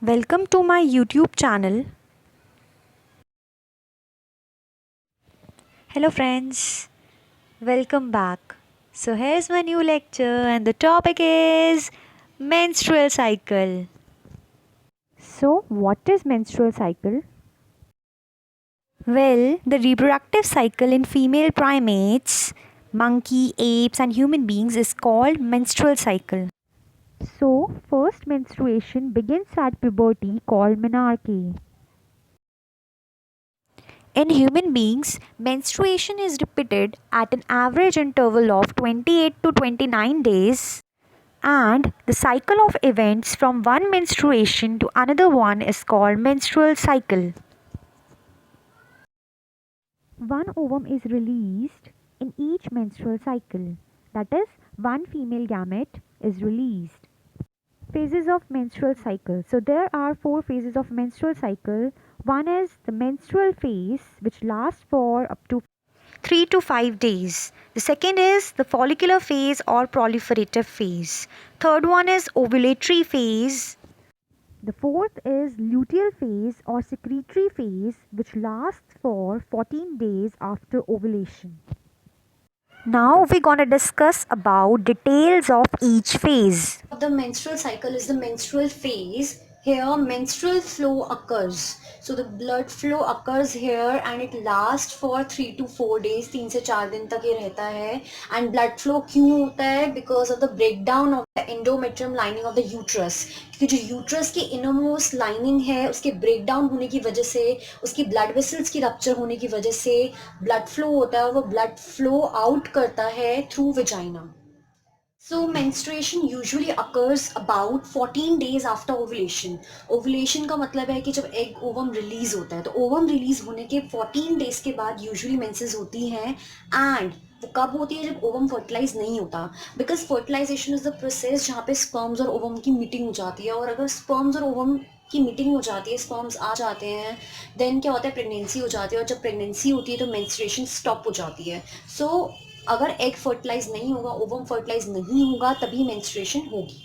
Welcome to my YouTube channel. Hello friends, welcome back. So here's my new lecture and the topic is menstrual cycle. So what is menstrual cycle? Well, the reproductive cycle in female primates, monkey, apes and human beings is called menstrual cycle. So first menstruation begins at puberty called menarche. In human beings, menstruation is repeated at an average interval of 28 to 29 days, and the cycle of events from one menstruation to another one is called menstrual cycle. One ovum is released in each menstrual cycle. That is, one female gamete is released. Phases of menstrual cycle. So there are four phases of menstrual cycle. One is the menstrual phase, which lasts for up to 3 to 5 days. The second is the follicular phase or proliferative phase. Third one is ovulatory phase. The fourth is luteal phase or secretory phase, which lasts for 14 days after ovulation. Now we're going to discuss about details of each phase. The menstrual cycle is the menstrual phase. Here menstrual flow occurs, so the blood flow occurs here and it lasts for 3 to 4 days, 3 से 4 दिन तक ये रहता है. And blood flow क्यों होता है? Because of the breakdown of the endometrium lining of the uterus. क्योंकि जो यूट्रस की इनरमोस्ट लाइनिंग है उसके ब्रेकडाउन होने की वजह से, उसकी ब्लड वेसल्स की रप्चर होने की वजह से ब्लड फ्लो होता है, वो ब्लड फ्लो आउट करता है through vagina. So menstruation usually occurs about 14 days after ovulation. Ovulation का मतलब है कि जब एग ओवम रिलीज होता है, तो ओवम रिलीज होने के 14 डेज के बाद यूजुअली मेंसेस होती हैं. एंड वो कब होती है? जब ओवम फर्टिलाइज नहीं होता. Because fertilisation is the process जहाँ पे स्पर्म्स और ओवम की मीटिंग हो जाती है, और अगर स्पर्म्स और ओवम की मीटिंग हो जाती है, स्पर्म्स आ जाते हैं, देन क्या होता है? प्रेगनेंसी हो जाती है, और जब प्रेगनेंसी होती है तो मेंस्ट्रुएशन स्टॉप हो जाती है. सो अगर एग फर्टिलाइज नहीं होगा, ओवम फर्टिलाइज नहीं होगा, तभी मेंस्ट्रुएशन होगी.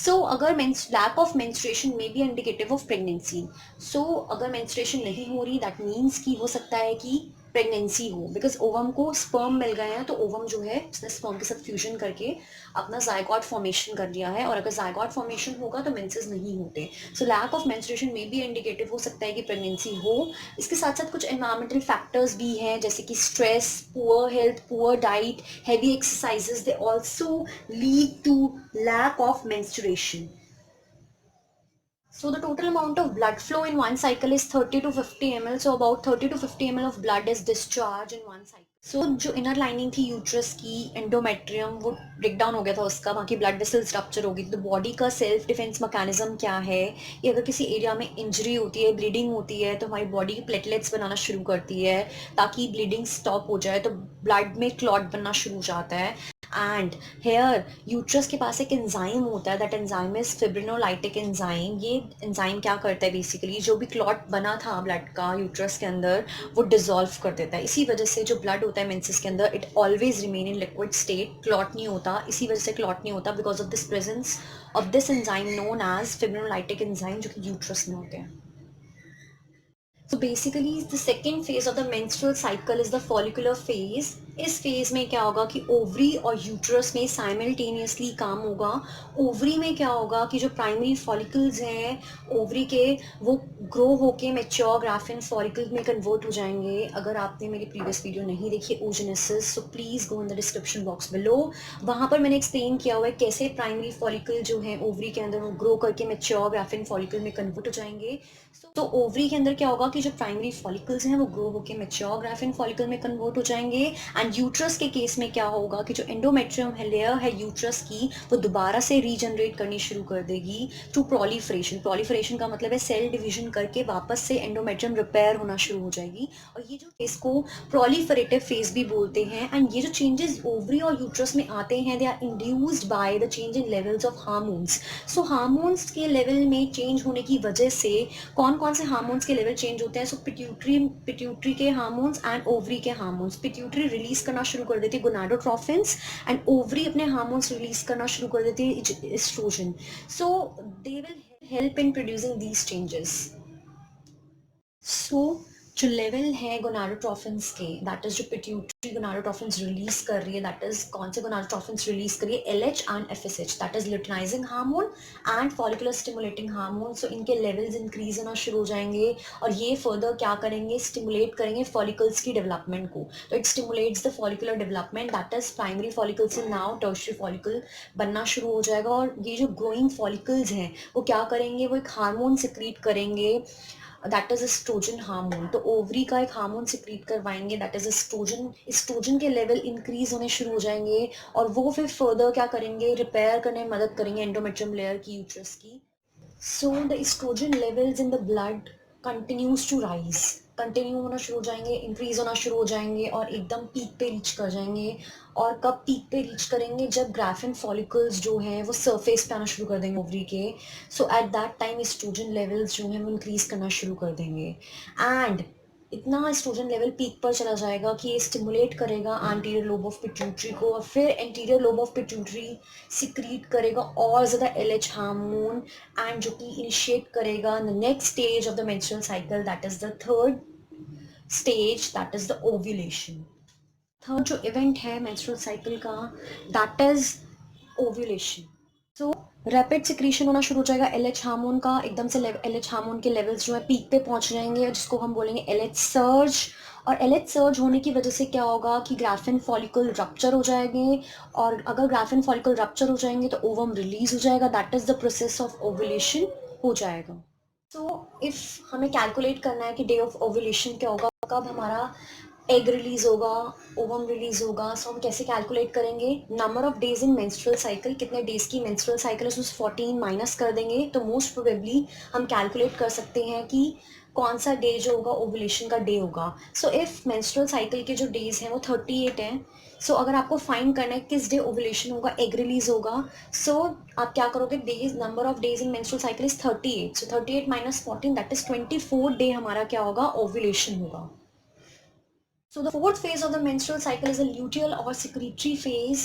सो अगर लैक ऑफ मेंस्ट्रुएशन में बी इंडिकेटिव ऑफ प्रेगनेंसी. सो अगर मेंस्ट्रुएशन नहीं हो रही, दैट मीन्स कि हो सकता है कि प्रेगनेंसी हो, बिकॉज ओवम को स्पर्म मिल गए हैं, तो ओवम जो है उसने स्पर्म के साथ फ्यूजन करके अपना जायगॉट फॉर्मेशन कर लिया है, और अगर जायगॉट फॉर्मेशन होगा तो मेंसेस नहीं होते. सो लैक ऑफ मेंस्ट्रुएशन में भी इंडिकेटिव हो सकता है कि प्रेगनेंसी हो. इसके साथ साथ कुछ एनवायरमेंटल फैक्टर्स भी हैं, जैसे कि stress, poor health, poor diet, heavy exercises, they also lead to lack of menstruation. So the total amount of blood flow in one cycle is 30 to 50 ml. So about 30 to 50 ml of blood is discharged in one cycle. So जो inner lining थी uterus की, endometrium, वो break down हो गया था उसका, वहाँ की ब्लड वेसल्स रप्चर हो गई. तो बॉडी का सेल्फ डिफेंस मैकेनिज्म क्या है? ये अगर किसी एरिया में इंजरी होती है, ब्लीडिंग होती है, तो हमारी बॉडी प्लेटलेट्स बनाना शुरू करती है ताकि ब्लीडिंग स्टॉप हो जाए, तो ब्लड में क्लॉट बनना शुरू हो जाता है. एंड हेयर यूट्रस के पास एक एंजाइम होता है, that enzyme is fibrinolytic enzyme. ये एंजाइम क्या करता है? बेसिकली जो भी क्लॉट बना था ब्लड का यूट्रस के अंदर, वो डिजोल्व कर देता है. इसी वजह से जो ब्लड होता है मेंसेस के अंदर, it always remain in liquid state, clot नहीं होता. इसी वजह से क्लॉट नहीं होता, because of this presence of this enzyme known as fibrinolytic enzyme, जो कि यूट्रस में होते हैं. So basically the second phase of the menstrual cycle is the follicular phase. इस फेज में क्या होगा कि ओवरी और यूट्रस में साइमल्टेनियसली काम होगा. ओवरी में क्या होगा कि जो प्राइमरी फॉलिकल्स हैं ओवरी के, वो ग्रो होके मेच्योर ग्राफिन फॉलिकल में कन्वर्ट हो जाएंगे. अगर आपने मेरी प्रीवियस वीडियो नहीं देखी oogenesis, so please go in the description box below. वहाँ पर मैंने एक्सप्लेन किया हुआ है कैसे प्राइमरी फॉलिकल जो है ओवरी के अंदर वो ग्रो करके मेच्योर ग्राफिन फॉलिकल में कन्वर्ट हो जाएंगे. तो ओवरी के अंदर क्या होगा कि जो प्राइमरी फॉलिकल्स हैं वो ग्रो होकर मेच्योर ग्राफिन फॉलिकल में कन्वर्ट हो जाएंगे. एंड यूट्रस के केस में क्या होगा कि जो एंडोमेट्रियम है, लेयर है यूट्रस की, वो दोबारा से रीजनरेट करनी शुरू कर देगी थ्रू प्रोलिफरेशन. प्रोलिफरेशन का मतलब है सेल डिवीजन करके वापस से एंडोमेट्रियम रिपेयर होना शुरू हो जाएगी. और ये जो फेज को प्रोलिफरेटिव फेज भी बोलते हैं. एंड ये जो चेंजेस ओवरी और यूट्रस में आते हैं, they are induced by the change in levels of hormones. So hormones के लेवल में चेंज होने की वजह से कौन कौन से हार्मोन्स के लेवल चेंज होते हैं? सो पिट्यूटरी के हार्मोन्स एंड ओवरी के हार्मोन्स. पिट्यूटरी रिलीज करना शुरू कर देती है गोनाडोट्रोफिन्स, एंड ओवरी अपने हार्मोन्स रिलीज करना शुरू कर देती है oestrogen. So they will help in producing these changes. So जो लेवल है गोनाडोट्रोफिन्स के, दैट इज जो पिट्यूटरी गोनाडोट्रोफिन्स रिलीज कर रही है, दैट इज कौन से गोनाडोट्रोफिन्स रिलीज कर रही है, LH and FSH, that is luteinizing hormone and follicular stimulating hormone. So इनके लेवल्स इंक्रीज होना शुरू हो जाएंगे और ये फर्दर क्या करेंगे, स्टिमुलेट करेंगे फॉलिकल्स की डेवलपमेंट को. तो it stimulates the follicular development, that is primary follicle से नाउ टर्शियरी फॉलिकल बनना शुरू हो जाएगा. और ये जो ग्रोइंग फॉलिकल्स हैं वो क्या करेंगे, वो एक हार्मोन सिक्रीट करेंगे, दैट इज एस्ट्रोजन हार्मोन. तो ओवरी का एक हार्मोन सिक्रीट करवाएंगे, दैट इज एस्ट्रोजन. एस्ट्रोजन के लेवल इंक्रीज होने शुरू हो जाएंगे और वो फिर फर्दर क्या करेंगे, रिपेयर करने में मदद करेंगे एंडोमेट्रियम लेयर की, यूट्रस की. So the oestrogen levels in the blood continues to rise, continue होना शुरू हो जाएंगे, इंक्रीज होना शुरू हो जाएंगे और एकदम पीक पे रीच कर जाएंगे. और कब पीक पे रीच करेंगे, जब ग्राफिन फॉलिकल्स जो हैं वो सरफेस पे आना शुरू कर देंगे ओवरी के. So at that time estrogen levels जो हैं वो इंक्रीज करना शुरू कर देंगे. एंड इतना एस्ट्रोजन लेवल पीक पर चला जाएगा कि ये स्टिमुलेट करेगा एंटीरियर लोब ऑफ पिट्यूटरी को, और फिर anterior lobe of pituitary secrete करेगा और ज़्यादा एलएच हार्मोन, एंड जो कि इनिशिएट करेगा the next stage of the menstrual cycle, that is the third stage, that is the ovulation. Third जो इवेंट है मेंस्ट्रुअल साइकिल का, that is ovulation. So rapid secretion होना शुरू हो जाएगा एलएच हार्मोन का, एकदम से एलएच हार्मोन के लेवल्स जो है पीक पे पहुंच जाएंगे, जिसको हम बोलेंगे एलएच सर्ज. और एलएच सर्ज होने की वजह से क्या होगा कि ग्राफिन फॉलिकल रप्चर हो जाएंगे, और अगर ग्राफिन फॉलिकल रप्चर हो जाएंगे तो ओवम रिलीज हो जाएगा, that is the process of ovulation हो जाएगा. सो इफ हमें कैलकुलेट करना है कि डे ऑफ ओव्यूलेशन क्या होगा, कब हमारा एग रिलीज होगा, ओवम रिलीज होगा, सो हम कैसे कैलकुलेट करेंगे, number of days in menstrual cycle, कितने डेज की मेंस्ट्रुअल साइकिल है उसमें 14 माइनस कर देंगे, तो मोस्ट प्रोबेबली हम कैलकुलेट कर सकते हैं कि कौन सा डे जो होगा ओवुलेशन का डे होगा. सो इफ मेंस्ट्रुअल साइकिल के जो डेज हैं वो 38 हैं, सो अगर आपको फाइंड करना है किस डे ओवुलेशन होगा, एग रिलीज होगा, सो आप क्या करोगे, days, number of days in menstrual cycle is 38, so 38 minus 14, that is 24 day हमारा क्या होगा, ओवुलेशन होगा. So the fourth phase of the menstrual cycle is a luteal or secretory phase.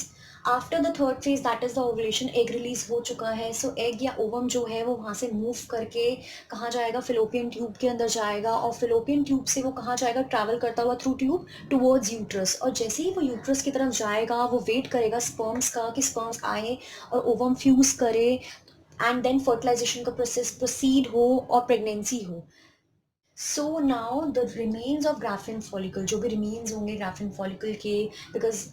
After the third phase, that is the ovulation, egg release हो चुका है. So egg या ovum जो है वो वहाँ से move करके कहाँ जाएगा, fallopian tube के अंदर जाएगा, और fallopian tube से वो कहाँ जाएगा, travel करता हुआ through tube towards uterus. और जैसे ही वो uterus की तरफ जाएगा वो wait करेगा sperms का कि sperms आए और ovum fuse करे, and then fertilization का process proceed हो और pregnancy हो. So now the remains of graphene follicle, जो भी रिमेन्स होंगे ग्राफिन फॉलिकल के, बिकॉज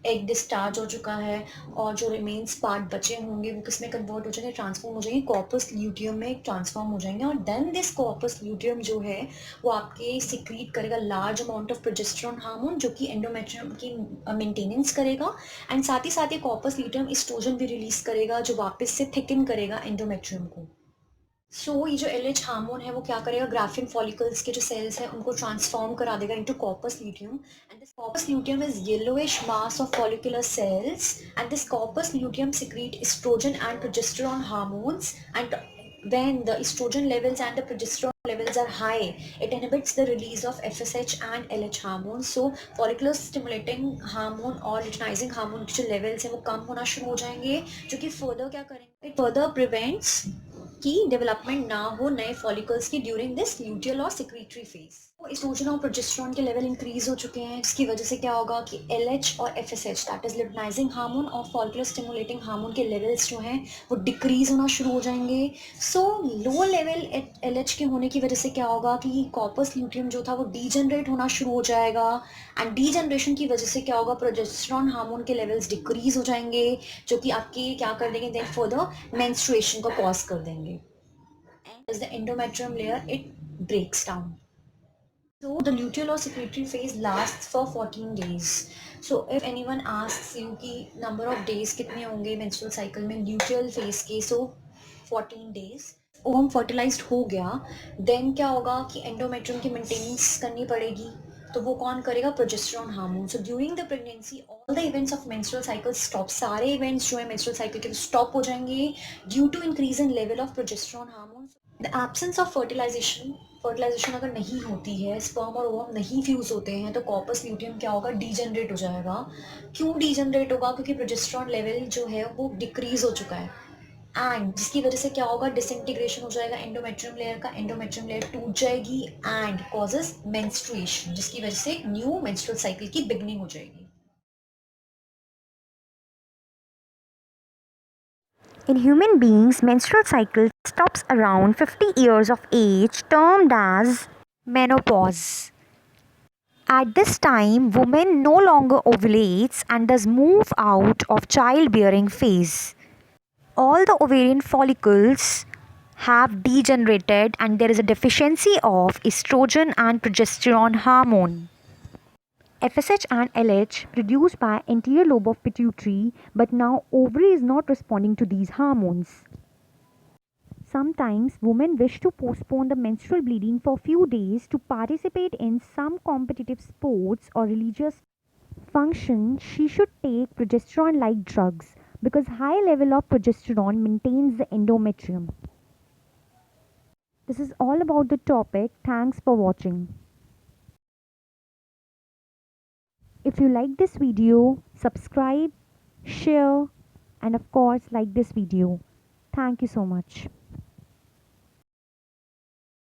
एग डिस्चार्ज हो चुका है, और जो रिमेन्स पार्ट बचे होंगे वो किस में कन्वर्ट हो जाएंगे, ट्रांसफॉर्म हो जाएंगे, कॉर्पस ल्यूटियम में ट्रांसफॉर्म हो जाएंगे. और देन दिस कॉर्पस ल्यूटियम जो है वो आपके सिक्रीट करेगा large amount of progesterone hormone, जो कि एंडोमेट्रियम की मेंटेनेंस करेगा, एंड साथ ही कॉर्पस ल्यूटियम एस्ट्रोजन भी रिलीज करेगा जो वापस से थिकन करेगा एंडोमेट्रियम को. सो ये जो एलएच हार्मोन है वो क्या करेगा, ग्राफिन फॉलिकल्स के जो सेल्स हैं उनको ट्रांसफॉर्म करा देगा into corpus luteum, and this corpus luteum is yellowish mass of follicular cells, and this corpus luteum secrete estrogen and progesterone hormones, and when the estrogen levels and the progesterone levels are high, it inhibits the release of FSH and LH hormones. So follicular stimulating hormone और luteinizing hormone के जो levels हैं वो कम होना शुरू हो जाएंगे, जो कि further क्या करेंगे, it further prevents की डेवलपमेंट ना हो नए फॉलिकल्स की ड्यूरिंग दिस ल्यूटियल और सिक्रीटरी फेज. तो एस्ट्रोजन और प्रोजेस्टेरोन के लेवल इंक्रीज हो चुके हैं, जिसकी वजह से क्या होगा कि एलएच और FSH, that is luteinising hormone और फॉलिकुलर स्टिमुलेटिंग हार्मोन के लेवल्स जो हैं वो डिक्रीज होना शुरू हो जाएंगे. सो लो लेवल एलएच के होने की वजह से क्या होगा कि कॉर्पस ल्यूटियम जो था वो डीजनरेट होना शुरू हो जाएगा, एंड डीजनरेशन की वजह से क्या होगा, प्रोजेस्टेरोन हार्मोन के लेवल्स डिक्रीज हो जाएंगे, जो कि आपके क्या कर देंगे, देन फर्दर मेंस्ट्रुएशन को कॉज कर देंगे. As the endometrium layer, it breaks down. So the luteal or secretory phase lasts for 14 days. So if anyone asks you कि number of days कितने होंगे menstrual cycle में luteal phase के, so 14 days. Ovum fertilised हो गया, then क्या होगा कि एंडोमेट्रियम की मेंटेनेंस करनी पड़ेगी, तो वो कौन करेगा, progesterone hormone. So during the pregnancy all the events of menstrual cycle stop, सारे इवेंट्स जो है मेंस्ट्रुअल साइकिल के स्टॉप हो जाएंगे due to increase in level of progesterone hormone. The absence of fertilisation अगर नहीं होती है, स्पर्म और ओवम नहीं फ्यूज होते हैं, तो कॉर्पस ल्यूटियम क्या होगा, डीजनरेट हो जाएगा. क्यों डीजनरेट होगा, क्योंकि प्रोजेस्टेरोन लेवल जो है वो डिक्रीज हो चुका है, एंड जिसकी वजह से क्या होगा, डिसइंटीग्रेशन हो जाएगा एंडोमेट्रियम लेयर का, एंडोमेट्रियम लेयर टूट जाएगी एंड कॉजेस मेंस्ट्रुएशन, जिसकी वजह से न्यू मेंस्ट्रुअल साइकिल की बिगनिंग हो जाएगी. In human beings, menstrual cycle stops around 50 years of age, termed as menopause. At this time, woman no longer ovulates and thus move out of childbearing phase. All the ovarian follicles have degenerated and there is a deficiency of estrogen and progesterone hormone. FSH and LH produced by anterior lobe of pituitary, but now ovary is not responding to these hormones. Sometimes women wish to postpone the menstrual bleeding for few days to participate in some competitive sports or religious function. She should take progesterone like drugs because high level of progesterone maintains the endometrium. This is all about the topic. Thanks for watching. If you like this video, subscribe, share, and of course like this video. Thank you so much.